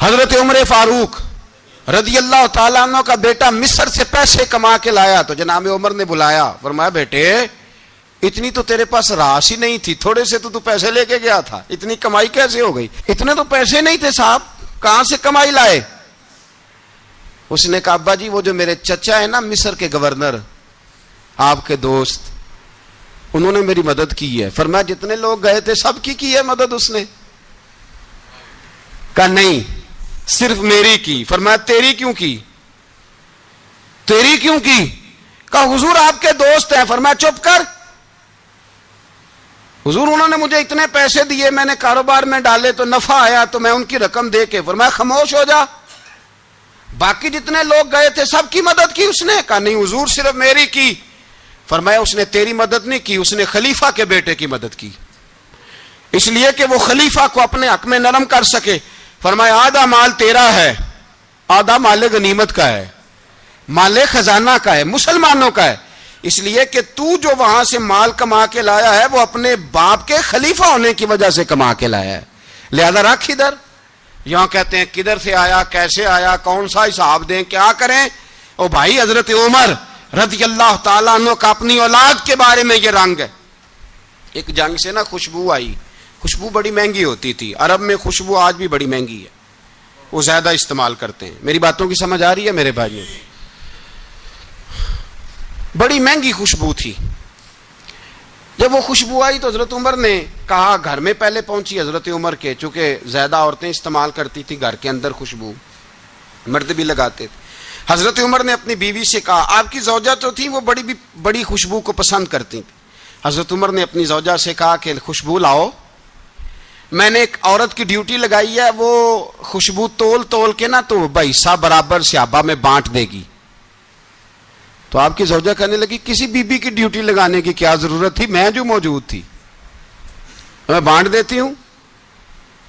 حضرت عمر فاروق رضی اللہ تعالیٰ عنہ کا بیٹا مصر سے پیسے کما کے لایا تو جناب عمر نے بلایا، فرمایا بیٹے اتنی تو تیرے پاس راس ہی نہیں تھی، تھوڑے سے تو پیسے لے کے گیا تھا، اتنی کمائی کیسے ہو گئی؟ اتنے تو پیسے نہیں تھے صاحب، کہاں سے کمائی لائے؟ اس نے کہا ابا جی وہ جو میرے چچا ہے نا مصر کے گورنر، آپ کے دوست، انہوں نے میری مدد کی ہے۔ فرمایا جتنے لوگ گئے تھے سب کی ہے مدد اس نے؟ کہا نہیں صرف میری کی۔ فرمایا تیری کیوں کی؟ تیری کیوں کی؟ کہا حضور آپ کے دوست ہیں۔ فرمایا چپ کر، حضور انہوں نے مجھے اتنے پیسے دیے، میں نے کاروبار میں ڈالے تو نفع آیا تو میں ان کی رقم دے کے۔ فرمایا خاموش ہو جا، باقی جتنے لوگ گئے تھے سب کی مدد کی اس نے؟ کہا نہیں حضور صرف میری کی۔ فرمایا اس نے تیری مدد نہیں کی، اس نے خلیفہ کے بیٹے کی مدد کی، اس لیے کہ وہ خلیفہ کو اپنے حق میں نرم کر سکے۔ فرمایا آدھا مال تیرا ہے، آدھا مال غنیمت کا ہے، مال خزانہ کا ہے، مسلمانوں کا ہے، اس لیے کہ تو جو وہاں سے مال کما کے لایا ہے وہ اپنے باپ کے خلیفہ ہونے کی وجہ سے کما کے لایا ہے، لہذا رکھ ادھر۔ یہاں کہتے ہیں کدھر سے آیا، کیسے آیا، کون سا حساب دیں، کیا کریں؟ او بھائی حضرت عمر رضی اللہ تعالیٰ عنہ کا اپنی اولاد کے بارے میں یہ رنگ ہے۔ ایک جنگ سے نا خوشبو آئی، خوشبو بڑی مہنگی ہوتی تھی، عرب میں خوشبو آج بھی بڑی مہنگی ہے، وہ زیادہ استعمال کرتے ہیں۔ میری باتوں کی سمجھ آ رہی ہے میرے بھائیوں؟ بڑی مہنگی خوشبو تھی۔ جب وہ خوشبو آئی تو حضرت عمر نے کہا، گھر میں پہلے پہنچی حضرت عمر کے، چونکہ زیادہ عورتیں استعمال کرتی تھی گھر کے اندر خوشبو، مرد بھی لگاتے تھے۔ حضرت عمر نے اپنی بیوی سے کہا، آپ کی زوجہ تو تھی وہ بڑی خوشبو کو پسند کرتی تھی۔ حضرت عمر نے اپنی زوجہ سے کہا کہ خوشبو لاؤ، میں نے ایک عورت کی ڈیوٹی لگائی ہے، وہ خوشبو تول کے نا تو حصہ برابر صحابہ میں بانٹ دے گی۔ تو آپ کی زوجہ کہنے لگی کسی بی بی کی ڈیوٹی لگانے کی کیا ضرورت تھی، میں جو موجود تھی میں بانٹ دیتی ہوں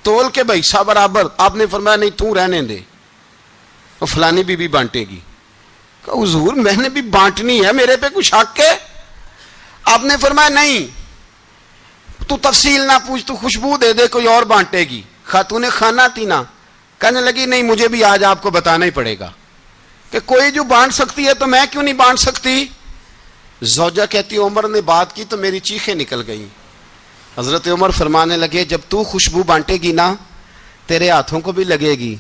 تول کے حصہ برابر۔ آپ نے فرمایا نہیں تو رہنے دے، وہ فلانی بی بی بانٹے گی۔ کہا حضور میں نے بھی بانٹنی ہے، میرے پہ کچھ حق ہے؟ آپ نے فرمایا نہیں تو تفصیل نہ پوچھ، تو خوشبو دے دے، کوئی اور بانٹے گی۔ خاتون خانہ تھی نا، کہنے لگی نہیں مجھے بھی آج آپ کو بتانا ہی پڑے گا کہ کوئی جو بانٹ سکتی ہے تو میں کیوں نہیں بانٹ سکتی؟ زوجہ کہتی عمر نے بات کی تو میری چیخیں نکل گئیں۔ حضرت عمر فرمانے لگے جب تو خوشبو بانٹے گی نا تیرے ہاتھوں کو بھی لگے گی،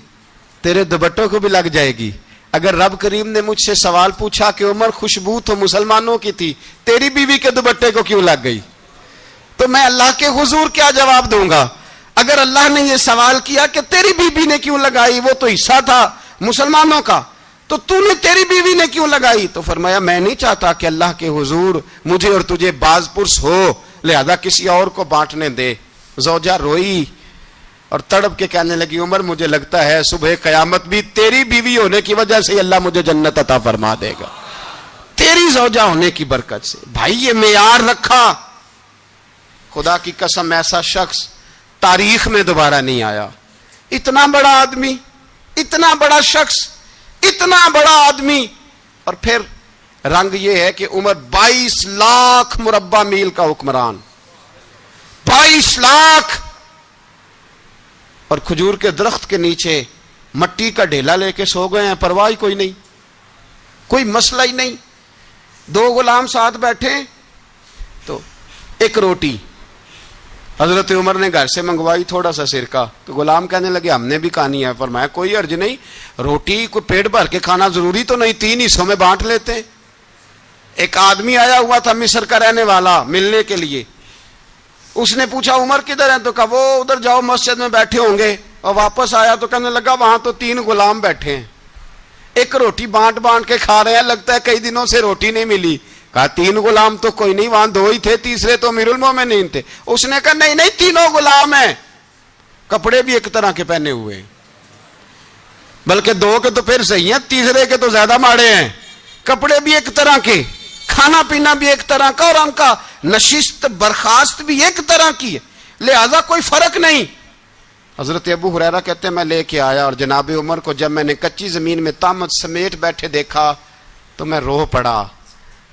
تیرے دوپٹوں کو بھی لگ جائے گی۔ اگر رب کریم نے مجھ سے سوال پوچھا کہ عمر خوشبو تو مسلمانوں کی تھی، تیری بیوی کے دوپٹے کو کیوں لگ گئی، تو میں اللہ کے حضور کیا جواب دوں گا؟ اگر اللہ نے یہ سوال کیا کہ تیری بیوی نے کیوں لگائی، وہ تو حصہ تھا مسلمانوں کا، تو نے تیری بیوی نے کیوں لگائی؟ تو فرمایا میں نہیں چاہتا کہ اللہ کے حضور مجھے اور تجھے باز پرس ہو، لہذا کسی اور کو بانٹنے دے۔ زوجہ روئی اور تڑپ کے کہنے لگی عمر مجھے لگتا ہے صبح قیامت بھی تیری بیوی ہونے کی وجہ سے اللہ مجھے جنت عطا فرما دے گا، تیری زوجہ ہونے کی برکت سے۔ بھائی یہ معیار رکھا، خدا کی قسم ایسا شخص تاریخ میں دوبارہ نہیں آیا۔ اتنا بڑا آدمی، اتنا بڑا شخص، اتنا بڑا آدمی، اور پھر رنگ یہ ہے کہ عمر 22 لاکھ مربع میل کا حکمران، 22 لاکھ، اور کھجور کے درخت کے نیچے مٹی کا ڈھیلا لے کے سو گئے ہیں، پرواہ ہی کوئی نہیں، کوئی مسئلہ ہی نہیں۔ 2 غلام ساتھ بیٹھے تو ایک روٹی حضرت عمر نے گھر سے منگوائی، تھوڑا سا سرکہ، تو غلام کہنے لگے ہم نے بھی کھانی ہے۔ فرمایا کوئی حرج نہیں، روٹی کو پیٹ بھر کے کھانا ضروری تو نہیں، 3 حصوں میں بانٹ لیتے ہیں۔ ایک آدمی آیا ہوا تھا مصر کا رہنے والا ملنے کے لیے، اس نے پوچھا عمر کدھر ہیں، تو کہا وہ ادھر جاؤ مسجد میں بیٹھے ہوں گے، اور واپس آیا تو کہنے لگا وہاں تو 3 غلام بیٹھے ہیں، ایک روٹی بانٹ کے کھا رہے ہیں، لگتا ہے کئی دنوں سے روٹی نہیں ملی۔ کہا 3 غلام تو کوئی نہیں، وہاں 2 ہی تھے، تیسرے تو امیر المومنین تھے۔ اس نے کہا نہیں 3 غلام ہیں، کپڑے بھی ایک طرح کے پہنے ہوئے ہیں، بلکہ 2 کے تو پھر صحیح ہیں، تیسرے کے تو زیادہ ماڑے ہیں، کپڑے بھی ایک طرح کے، کھانا پینا بھی ایک طرح کا، اور ان کا نشست برخاست بھی ایک طرح کی ہے، لہذا کوئی فرق نہیں۔ حضرت ابو ہریرہ کہتے ہیں میں لے کے آیا، اور جناب عمر کو جب میں نے کچی زمین میں تامت سمیٹ بیٹھے دیکھا تو میں رو پڑا۔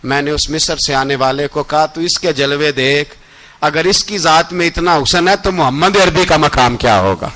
میں نے اس مصر سے آنے والے کو کہا تو اس کے جلوے دیکھ، اگر اس کی ذات میں اتنا حسن ہے تو محمد عربی کا مقام کیا ہوگا۔